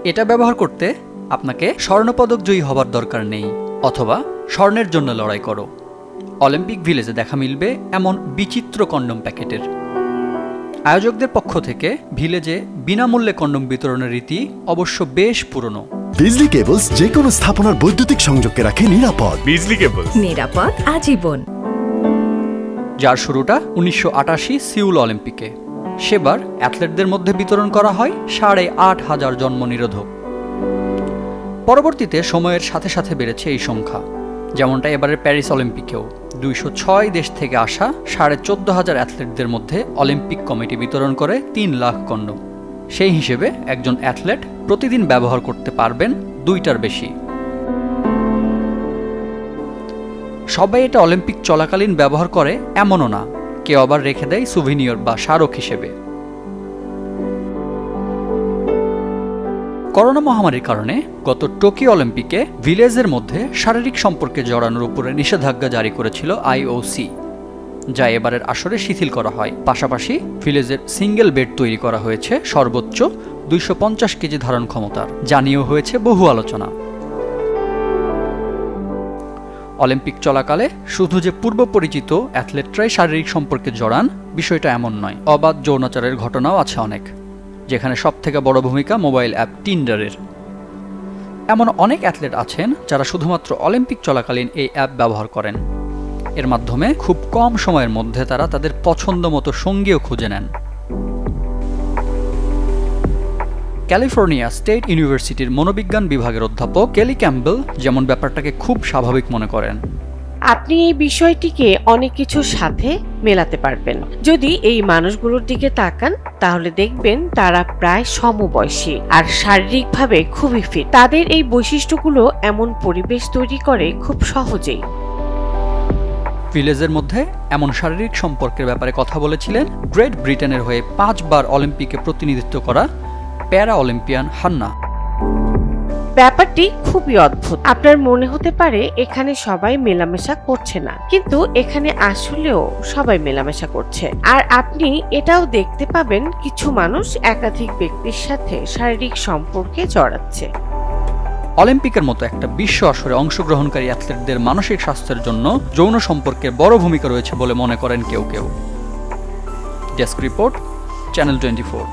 এটা ব্যবহার করতে আপনাকে স্বর্ণপদক জয়ী হবার দরকার নেই, অথবা স্বর্ণের জন্য লড়াই করো। অলিম্পিক ভিলেজে দেখা মিলবে এমন বিচিত্র কন্ডম প্যাকেটের। আয়োজকদের পক্ষ থেকে ভিলেজে বিনামূল্যে কন্ডম বিতরণের রীতি অবশ্য বেশ পুরনো। বিজলি কেবলস যে কোনো স্থাপনার বৈদ্যুতিক সংযোগকে রাখে নিরাপদ। বিজলি কেবলস, নিরাপদ আজীবন। যার শুরুটা 1988 সিউল অলিম্পিকে। সেবার অ্যাথলেটদের মধ্যে বিতরণ করা হয় 8,500 জন্ম নিরোধক। পরবর্তীতে সময়ের সাথে সাথে বেড়েছে এই সংখ্যা, যেমনটা এবারের প্যারিস অলিম্পিকেও 206 দেশ থেকে আসা 14,500 অ্যাথলেটদের মধ্যে অলিম্পিক কমিটি বিতরণ করে 3 লাখ কন্ডম। সেই হিসেবে একজন অ্যাথলেট প্রতিদিন ব্যবহার করতে পারবেন 2টার বেশি। সবাই এটা অলিম্পিক চলাকালীন ব্যবহার করে এমনও না, কেউ আবার রেখে দেয় সুভিনিয়র বা স্মারক হিসেবে। করোনা মহামারীর কারণে গত টোকিও অলিম্পিকে ভিলেজের মধ্যে শারীরিক সম্পর্কে জড়ানোর উপরে নিষেধাজ্ঞা জারি করেছিল আইওসি, যা এবারের আসরে শিথিল করা হয়। পাশাপাশি ভিলেজের সিঙ্গেল বেড তৈরি করা হয়েছে সর্বোচ্চ 250 কেজি ধারণ ক্ষমতার, যা নিয়েও হয়েছে বহু আলোচনা। অলিম্পিক চলাকালে শুধু যে পূর্ব পরিচিত অ্যাথলেটরাই শারীরিক সম্পর্কে জড়ান বিষয়টা এমন নয়। অবাধ যৌনাচারের ঘটনাও আছে অনেক, যেখানে সবথেকে বড় ভূমিকা মোবাইল অ্যাপ টিন্ডারের। এমন অনেক অ্যাথলেট আছেন যারা শুধুমাত্র অলিম্পিক চলাকালীন এই অ্যাপ ব্যবহার করেন। এর মাধ্যমে খুব কম সময়ের মধ্যে তারা তাদের পছন্দ মতো সঙ্গীও খুঁজে নেন। ক্যালিফোর্নিয়া স্টেট ইউনিভার্সিটির মনোবিজ্ঞান বিভাগের অধ্যাপক কেলি ক্যাম্বেল যেমন ব্যাপারটাকে খুব স্বাভাবিক মনে করেন। আপনি এই বিষয়টিকে অনেক কিছুর সাথে মেলাতে পারবেন। যদি এই মানুষগুলোর দিকে তাকান তাহলে দেখবেন তারা প্রায় সমবয়সী আর শারীরিকভাবে খুবই ফিট। তাদের এই বৈশিষ্ট্যগুলো এমন পরিবেশ তৈরি করে খুব সহজেই। ভিলেজের মধ্যে এমন শারীরিক সম্পর্কের ব্যাপারে কথা বলেছিলেন গ্রেট ব্রিটেনের হয়ে 5 বার অলিম্পিকে প্রতিনিধিত্ব করা প্যারা অলিম্পিয়ান হান্না। ব্যাপারটি খুবই অদ্ভুত। আপনার মনে হতে পারে এখানে সবাই মেলামেশা করছে না, কিন্তু এখানে আসলেও সবাই মেলামেশা করছে। আর আপনি এটাও দেখতে পাবেন কিছু মানুষ একাধিক ব্যক্তির সাথে শারীরিক সম্পর্কে জড়াচ্ছে। অলিম্পিকের মতো একটা বিশ্ব আসরে অংশগ্রহণকারী অ্যাথলেটদের মানসিক স্বাস্থ্যের জন্য যৌন সম্পর্কের বড় ভূমিকা রয়েছে বলে মনে করেন কেউ কেউ। Desk report, channel 24।